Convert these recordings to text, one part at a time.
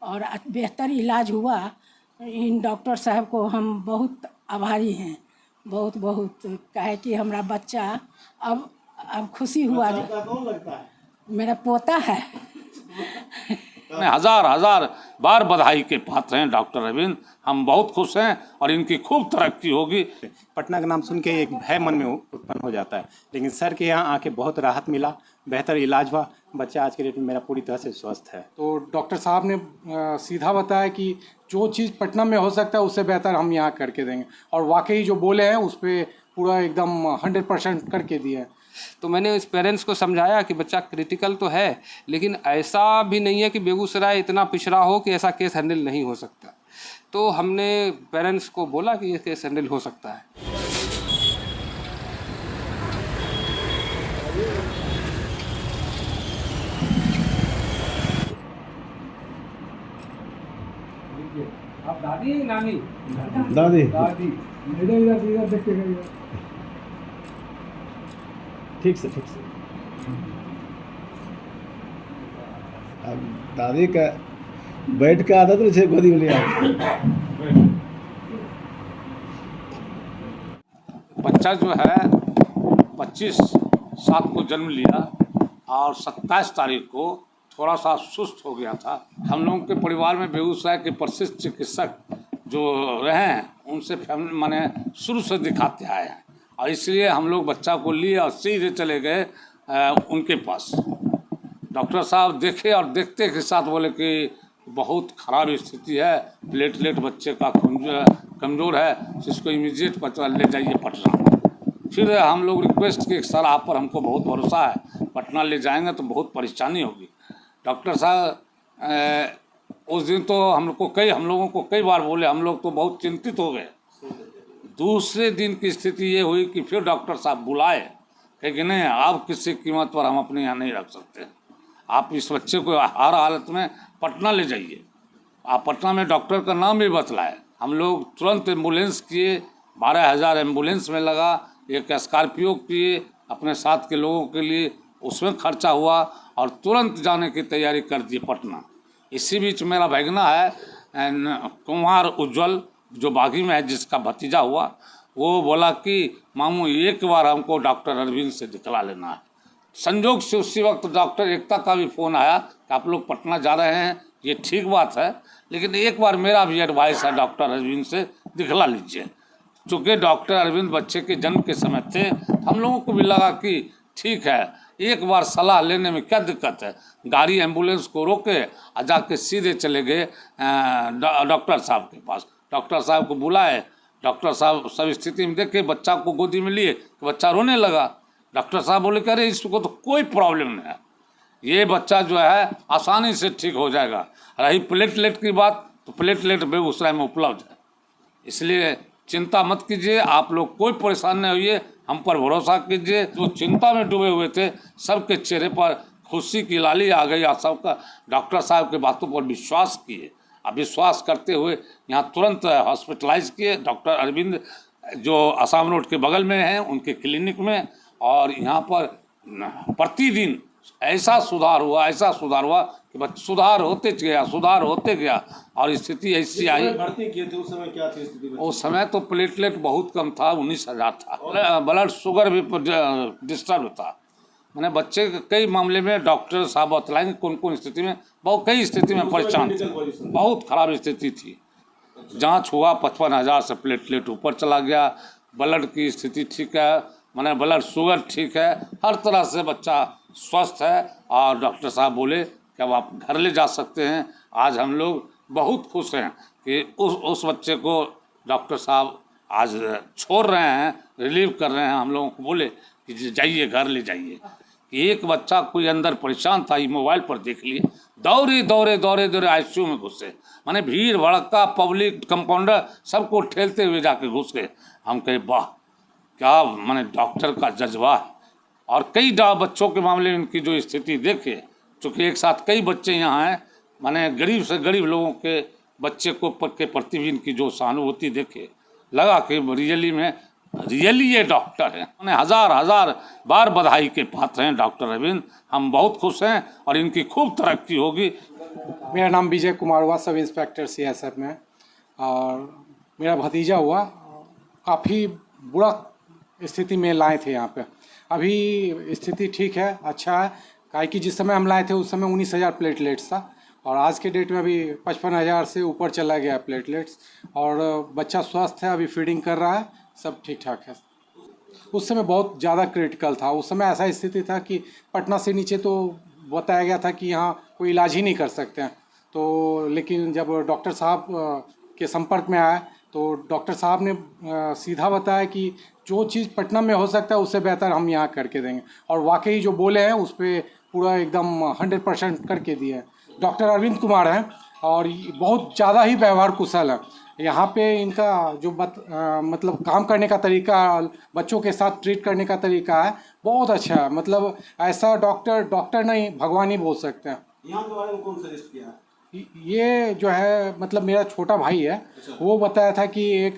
और बेहतर इलाज हुआ। इन डॉक्टर साहब को हम बहुत आभारी हैं, बहुत बहुत। काहे कि हमारा बच्चा अब खुशी हुआ। कौन लगता है? मेरा पोता है। मैं हजार हजार बार बधाई के पात्र हैं डॉक्टर अरविंद। हम बहुत खुश हैं और इनकी खूब तरक्की होगी। पटना का नाम सुन के एक भय मन में उत्पन्न हो जाता है, लेकिन सर के यहाँ आके बहुत राहत मिला, बेहतर इलाज हुआ। बच्चा आज के डेट में मेरा पूरी तरह से स्वस्थ है। तो डॉक्टर साहब ने सीधा बताया कि जो चीज़ पटना में हो सकता है उससे बेहतर हम यहाँ करके देंगे, और वाकई जो बोले हैं उस पर पूरा एकदम 100% करके दिए हैं। तो मैंने इस पेरेंट्स को समझाया कि बच्चा क्रिटिकल तो है, लेकिन ऐसा भी नहीं है कि बेगूसराय इतना पिछड़ा हो कि ऐसा केस हैंडल नहीं हो सकता। तो हमने पेरेंट्स को बोला कि ये केस हैंडल हो सकता है। आप दादी नानी? दादी दादी इधर इधर इधर देख के गई। ठीक से ठीक से। अब दादी का बैठ के आदत नहीं है, गोदी में लिया। बच्चा जो है 25/7 को जन्म लिया और 27 तारीख को थोड़ा सा सुस्त हो गया था। हम लोगों के परिवार में बेगूसराय के प्रसिद्ध चिकित्सक जो रहे हैं उनसे फैमिली माने शुरू से दिखाते आए हैं, और इसलिए हम लोग बच्चा को लिए और सीधे चले गए उनके पास। डॉक्टर साहब देखे और देखते के साथ बोले कि बहुत ख़राब स्थिति है, प्लेटलेट बच्चे का कमज़ोर है, जिसको इमीडिएट ले जाइए पटना। फिर हम लोग रिक्वेस्ट किए, सर आप पर हमको बहुत भरोसा है, पटना ले जाएंगे तो बहुत परेशानी होगी। डॉक्टर साहब उस दिन तो हम लोगों को कई बार बोले, हम लोग तो बहुत चिंतित हो गए। दूसरे दिन की स्थिति ये हुई कि फिर डॉक्टर साहब बुलाए, कहे कि नहीं आप किसी कीमत पर हम अपने यहाँ नहीं रख सकते, आप इस बच्चे को हर हालत में पटना ले जाइए। आप पटना में डॉक्टर का नाम भी बतलाए। हम लोग तुरंत एम्बुलेंस किए, 12,000 एम्बुलेंस में लगा, एक स्कॉर्पियो किए अपने साथ के लोगों के लिए, उसमें खर्चा हुआ और तुरंत जाने की तैयारी कर दी पटना। इसी बीच मेरा भैगना है कुमार उज्जवल जो बागी में है, जिसका भतीजा हुआ, वो बोला कि मामू एक बार हमको डॉक्टर अरविंद से दिखला लेना है। संजोग से उसी वक्त डॉक्टर एकता का भी फ़ोन आया कि आप लोग पटना जा रहे हैं, ये ठीक बात है, लेकिन एक बार मेरा भी एडवाइस है डॉक्टर अरविंद से दिखला लीजिए। चूँकि डॉक्टर अरविंद बच्चे के जन्म के समय थे, हम लोगों को भी लगा कि ठीक है, एक बार सलाह लेने में क्या दिक्कत है। गाड़ी एम्बुलेंस को रोके और जाके सीधे चले गए डॉक्टर साहब के पास। डॉक्टर साहब को बुलाए, डॉक्टर साहब सब स्थिति में देखे, बच्चा को गोदी में लिए तो बच्चा रोने लगा। डॉक्टर साहब बोले कि अरे इसको तो कोई प्रॉब्लम नहीं है, ये बच्चा जो है आसानी से ठीक हो जाएगा। रही प्लेटलेट की बात, तो प्लेटलेट बेगूसराय में उपलब्ध है, इसलिए चिंता मत कीजिए, आप लोग कोई परेशान नहीं होइए, हम पर भरोसा कीजिए। जो चिंता में डूबे हुए थे सबके चेहरे पर खुशी की लाली आ गई और सबका डॉक्टर साहब के बातों पर विश्वास किए। अब विश्वास करते हुए यहाँ तुरंत हॉस्पिटलाइज किए डॉक्टर अरविंद जो आसाम रोड के बगल में हैं उनके क्लिनिक में, और यहाँ पर प्रतिदिन ऐसा सुधार हुआ कि सुधार होते गया और स्थिति ऐसी आई। भर्ती किए थे उस समय क्या थी स्थिति? उस समय तो प्लेटलेट बहुत कम था, 19,000 था। ब्लड शुगर भी डिस्टर्ब था। मैंने बच्चे के कई मामले में डॉक्टर साहब बतलाएंगे कौन कौन स्थिति में, कई स्थिति में परेशान थे, बहुत खराब स्थिति थी। जांच हुआ 55,000 से प्लेटलेट ऊपर चला गया, ब्लड की स्थिति ठीक है, मैंने ब्लड शुगर ठीक है, हर तरह से बच्चा स्वस्थ है। और डॉक्टर साहब बोले कि अब आप घर ले जा सकते हैं। आज हम लोग बहुत खुश हैं कि उस बच्चे को डॉक्टर साहब आज छोड़ रहे हैं, रिलीव कर रहे हैं। हम लोगों को बोले कि जाइए घर ले जाइए। एक बच्चा कोई अंदर परेशान था, ये मोबाइल पर देख लिए, दौड़े आईसीयू में घुसे, माने भीड़ भड़का पब्लिक कंपाउंडर सबको ठेलते हुए जाके घुस गए। हम कहे वाह क्या माने डॉक्टर का जज्बा है। और कई बच्चों के मामले में इनकी जो स्थिति देखे, चूँकि एक साथ कई बच्चे यहाँ हैं, माने गरीब से गरीब लोगों के बच्चे को के प्रति भी इनकी जो सहानुभूति देखे, लगा कि रियली में रियली ये डॉक्टर हैं। उन्हें हजार हजार बार बधाई के पात्र हैं डॉक्टर अरविंद। हम बहुत खुश हैं और इनकी खूब तरक्की होगी। मेरा नाम विजय कुमार हुआ, सब इंस्पेक्टर CSF में, और मेरा भतीजा हुआ। काफ़ी बुरा स्थिति में लाए थे यहाँ पे। अभी स्थिति ठीक है, अच्छा है। काहे कि जिस समय हम लाए थे उस समय 19,000 प्लेटलेट्स था, और आज के डेट में अभी 55,000 से ऊपर चला गया प्लेटलेट्स। और बच्चा स्वस्थ है, अभी फीडिंग कर रहा है, सब ठीक ठाक है। उस समय बहुत ज़्यादा क्रिटिकल था। उस समय ऐसा स्थिति था कि पटना से नीचे तो बताया गया था कि यहाँ कोई इलाज ही नहीं कर सकते हैं। तो लेकिन जब डॉक्टर साहब के संपर्क में आया तो डॉक्टर साहब ने सीधा बताया कि जो चीज़ पटना में हो सकता है उससे बेहतर हम यहाँ करके देंगे। और वाकई जो बोले हैं उस पर पूरा एकदम 100% करके दिए हैं। डॉक्टर अरविंद कुमार हैं और बहुत ज़्यादा ही व्यवहार कुशल है। यहाँ पे इनका जो मतलब काम करने का तरीका, बच्चों के साथ ट्रीट करने का तरीका है, बहुत अच्छा है। मतलब ऐसा डॉक्टर नहीं, भगवान ही बोल सकते हैं। यहाँ के बारे में कौन सजेस्ट किया? ये जो है मतलब मेरा छोटा भाई है, वो बताया था कि एक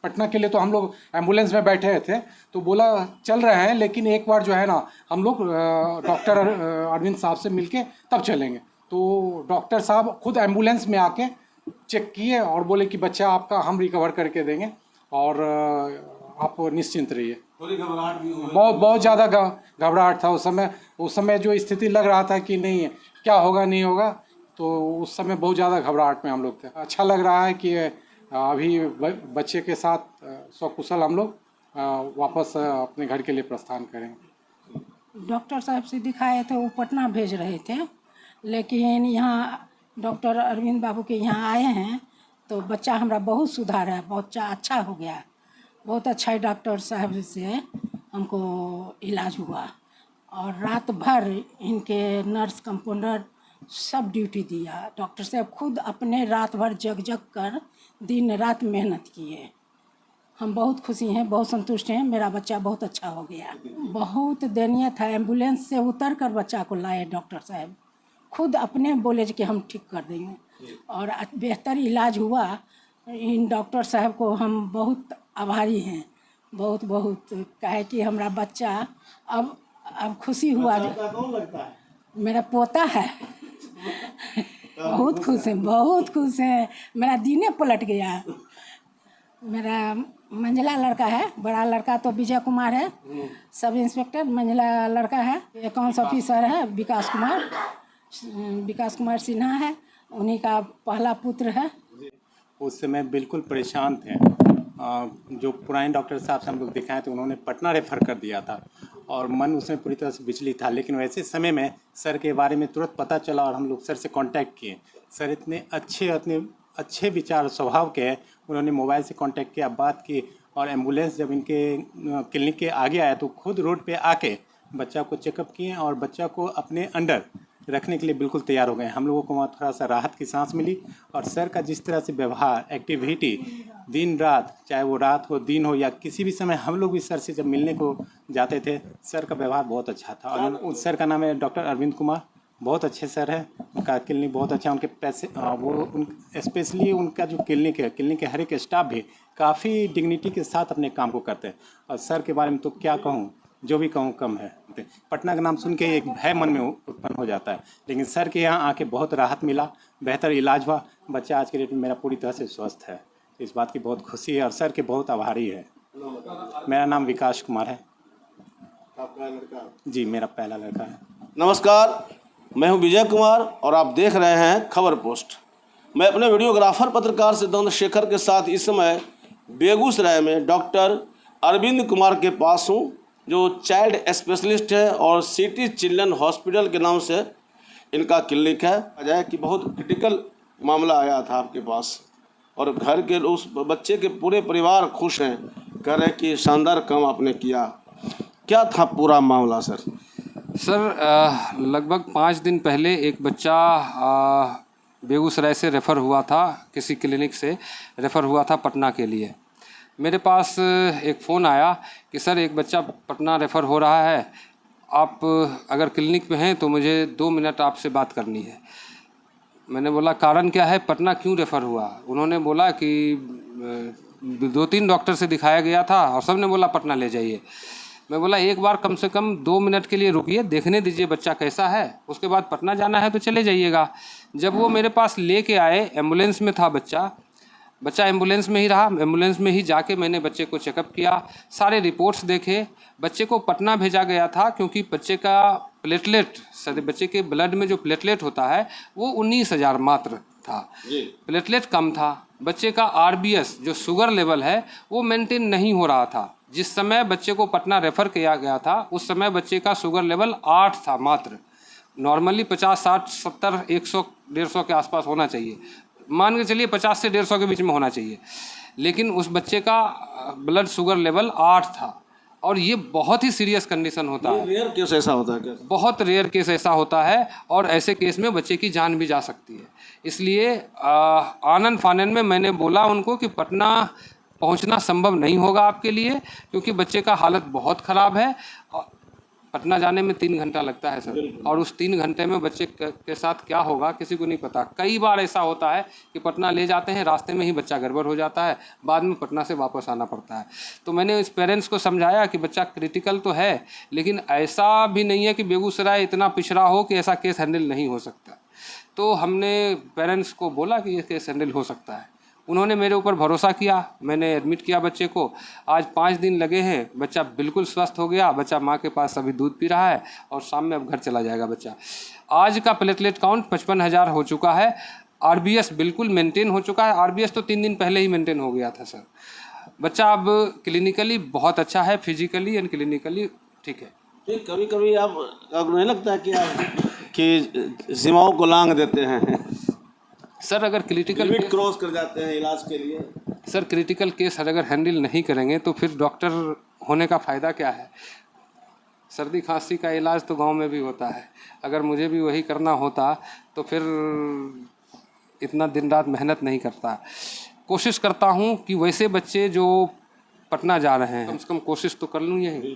पटना के लिए तो हम लोग एम्बुलेंस में बैठे थे, तो बोला चल रहे हैं लेकिन एक बार जो है ना हम लोग डॉक्टर अरविंद साहब से मिलके तब चलेंगे। तो डॉक्टर साहब खुद एम्बुलेंस में आके चेक किए और बोले कि बच्चा आपका हम रिकवर करके देंगे और आप निश्चिंत रहिए। थोड़ी घबराहट भी हुई? बहुत ज़्यादा घबराहट था उस समय जो स्थिति लग रहा था कि नहीं क्या होगा नहीं होगा, तो उस समय बहुत ज़्यादा घबराहट में हम लोग थे। अच्छा लग रहा है कि अभी बच्चे के साथ सकुशल हम लोग वापस अपने घर के लिए प्रस्थान करेंगे। डॉक्टर साहब से दिखाए थे, वो पटना भेज रहे थे, लेकिन यहाँ डॉक्टर अरविंद बाबू के यहाँ आए हैं तो बच्चा हमारा बहुत सुधार है, बहुत अच्छा हो गया। बहुत अच्छा डॉक्टर साहब से हमको इलाज हुआ और रात भर इनके नर्स कंपाउंडर सब ड्यूटी दिया। डॉक्टर साहब खुद अपने रात भर जग कर दिन रात मेहनत किए। हम बहुत खुशी हैं, बहुत संतुष्ट हैं। मेरा बच्चा बहुत अच्छा हो गया। बहुत दयनीय था, एम्बुलेंस से उतर कर बच्चा को लाए डॉक्टर साहब, खुद अपने बोले कि हम ठीक कर देंगे और बेहतर इलाज हुआ। इन डॉक्टर साहब को हम बहुत आभारी हैं, बहुत बहुत। कहे कि हमारा बच्चा अब खुशी हुआ। कौन लगता है? मेरा पोता है। बहुत खुश है, बहुत खुश है। मेरा दिने पलट गया। मेरा मंझला लड़का है, बड़ा लड़का तो विजय कुमार है, सब इंस्पेक्टर। मंझला लड़का है, अकाउंट्स ऑफिसर है विकास कुमार सिन्हा है, उन्हीं का पहला पुत्र है। उस समय बिल्कुल परेशान थे। जो पुराने डॉक्टर साहब से हम लोग दिखाए थे उन्होंने पटना रेफ़र कर दिया था और मन उसमें पूरी तरह से विचलित था। लेकिन वैसे समय में सर के बारे में तुरंत पता चला और हम लोग सर से कांटेक्ट किए। सर इतने अच्छे विचार स्वभाव के हैं। उन्होंने मोबाइल से कांटेक्ट किया, बात की और एम्बुलेंस जब इनके क्लिनिक के आगे आया तो खुद रोड पे आके बच्चा को चेकअप किए और बच्चा को अपने अंडर रखने के लिए बिल्कुल तैयार हो गए। हम लोगों को वहाँ थोड़ा सा राहत की सांस मिली और सर का जिस तरह से व्यवहार, एक्टिविटी, दिन रात, चाहे वो रात हो दिन हो या किसी भी समय, हम लोग भी सर से जब मिलने को जाते थे, सर का व्यवहार बहुत अच्छा था। और उस सर का नाम है डॉक्टर अरविंद कुमार, बहुत अच्छे सर है। उनका क्लिनिक बहुत अच्छा, उनके पैसे स्पेशली उनका जो क्लिनिक है, क्लिनिक के हर एक स्टाफ भी काफ़ी डिग्निटी के साथ अपने काम को करते हैं। और सर के बारे में तो क्या कहूँ, जो भी कहूँ कम है। पटना का नाम सुन के एक भय मन में उत्पन्न हो जाता है, लेकिन सर के यहाँ आके बहुत राहत मिला, बेहतर इलाज हुआ। बच्चा आज के डेट में मेरा पूरी तरह से स्वस्थ है, इस बात की बहुत खुशी है और सर के बहुत आभारी है। मेरा नाम विकास कुमार है। आपका लड़का? जी, मेरा पहला लड़का है। नमस्कार, मैं हूं विजय कुमार और आप देख रहे हैं खबर पोस्ट। मैं अपने वीडियोग्राफर पत्रकार सिद्धांत शेखर के साथ इस समय बेगूसराय में डॉक्टर अरविंद कुमार के पास हूं, जो चाइल्ड स्पेशलिस्ट है और सिटी चिल्ड्रन हॉस्पिटल के नाम से इनका क्लिनिक है। अजय कि बहुत क्रिटिकल मामला आया था आपके पास और घर के उस बच्चे के पूरे परिवार खुश हैं, कह रहे हैं कि शानदार काम आपने किया। क्या था पूरा मामला सर? सर लगभग 5 दिन पहले एक बच्चा बेगूसराय से रेफ़र हुआ था, किसी क्लिनिक से रेफ़र हुआ था पटना के लिए। मेरे पास एक फ़ोन आया कि सर एक बच्चा पटना रेफ़र हो रहा है, आप अगर क्लिनिक में हैं तो मुझे 2 मिनट आपसे बात करनी है। मैंने बोला कारण क्या है, पटना क्यों रेफ़र हुआ? उन्होंने बोला कि 2-3 डॉक्टर से दिखाया गया था और सब ने बोला पटना ले जाइए। मैं बोला एक बार कम से कम 2 मिनट के लिए रुकिए, देखने दीजिए बच्चा कैसा है, उसके बाद पटना जाना है तो चले जाइएगा। जब वो मेरे पास लेके आए, एम्बुलेंस में था बच्चा एम्बुलेंस में ही रहा, एम्बुलेंस में ही जाके मैंने बच्चे को चेकअप किया, सारे रिपोर्ट्स देखे। बच्चे को पटना भेजा गया था क्योंकि बच्चे का प्लेटलेट, बच्चे के ब्लड में जो प्लेटलेट होता है वो 19,000 मात्र था, प्लेटलेट कम था। बच्चे का आरबीएस जो शुगर लेवल है वो मेंटेन नहीं हो रहा था। जिस समय बच्चे को पटना रेफ़र किया गया था उस समय बच्चे का शुगर लेवल 8 था मात्र। नॉर्मली 50, 60, 70, 100, 150 के आसपास होना चाहिए, मान के चलिए 50 से 150 के बीच में होना चाहिए, लेकिन उस बच्चे का ब्लड शुगर लेवल 8 था। और ये बहुत ही सीरियस कंडीशन होता है, रेयर केस ऐसा होता है क्या? बहुत रेयर केस ऐसा होता है और ऐसे केस में बच्चे की जान भी जा सकती है। इसलिए आनन फानन में मैंने बोला उनको कि पटना पहुंचना संभव नहीं होगा आपके लिए, क्योंकि बच्चे का हालत बहुत ख़राब है। पटना जाने में 3 घंटा लगता है सर, और उस 3 घंटे में बच्चे के साथ क्या होगा किसी को नहीं पता। कई बार ऐसा होता है कि पटना ले जाते हैं, रास्ते में ही बच्चा गड़बड़ हो जाता है, बाद में पटना से वापस आना पड़ता है। तो मैंने इस पेरेंट्स को समझाया कि बच्चा क्रिटिकल तो है, लेकिन ऐसा भी नहीं है कि बेगूसराय इतना पिछड़ा हो कि ऐसा केस हैंडल नहीं हो सकता। तो हमने पेरेंट्स को बोला कि ये केस हैंडल हो सकता है। उन्होंने मेरे ऊपर भरोसा किया, मैंने एडमिट किया बच्चे को। आज 5 दिन लगे हैं, बच्चा बिल्कुल स्वस्थ हो गया। बच्चा माँ के पास अभी दूध पी रहा है और शाम में अब घर चला जाएगा बच्चा। आज का प्लेटलेट काउंट 55,000 हो चुका है। आरबीएस बिल्कुल मेंटेन हो चुका है। आरबीएस तो 3 दिन पहले ही मेंटेन हो गया था सर। बच्चा अब क्लिनिकली बहुत अच्छा है, फिजिकली एंड क्लिनिकली ठीक है। ठीक, कभी कभी आपको नहीं लगता है कि सीमाओं को लांघ देते हैं, सर अगर क्रिटिकल लिमिट क्रॉस कर जाते हैं इलाज के लिए? सर क्रिटिकल केस अगर हैंडल नहीं करेंगे तो फिर डॉक्टर होने का फ़ायदा क्या है? सर्दी खांसी का इलाज तो गांव में भी होता है। अगर मुझे भी वही करना होता तो फिर इतना दिन रात मेहनत नहीं करता। कोशिश करता हूं कि वैसे बच्चे जो पटना जा रहे हैं कम से कम कोशिश तो कर लूँ यही।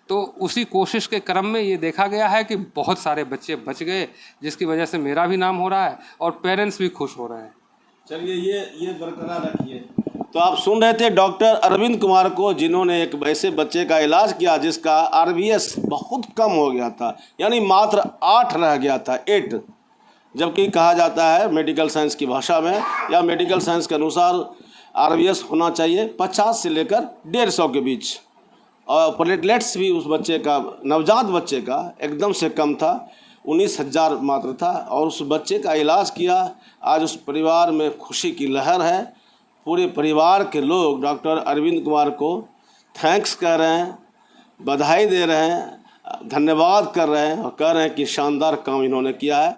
तो उसी कोशिश के क्रम में ये देखा गया है कि बहुत सारे बच्चे बच गए, जिसकी वजह से मेरा भी नाम हो रहा है और पेरेंट्स भी खुश हो रहे हैं। चलिए ये बरकरार रखिए। तो आप सुन रहे थे डॉक्टर अरविंद कुमार को, जिन्होंने एक ऐसे बच्चे का इलाज किया जिसका आरबीएस बहुत कम हो गया था, यानी मात्र 8 रह गया था, 8। जबकि कहा जाता है मेडिकल साइंस की भाषा में या मेडिकल साइंस के अनुसार आरबीएस होना चाहिए 50 से लेकर 150 के बीच। और प्लेटलेट्स भी उस बच्चे का, नवजात बच्चे का एकदम से कम था, 19,000 मात्र था। और उस बच्चे का इलाज किया। आज उस परिवार में खुशी की लहर है। पूरे परिवार के लोग डॉक्टर अरविंद कुमार को थैंक्स कह रहे हैं, बधाई दे रहे हैं, धन्यवाद कर रहे हैं और कह रहे हैं कि शानदार काम इन्होंने किया है।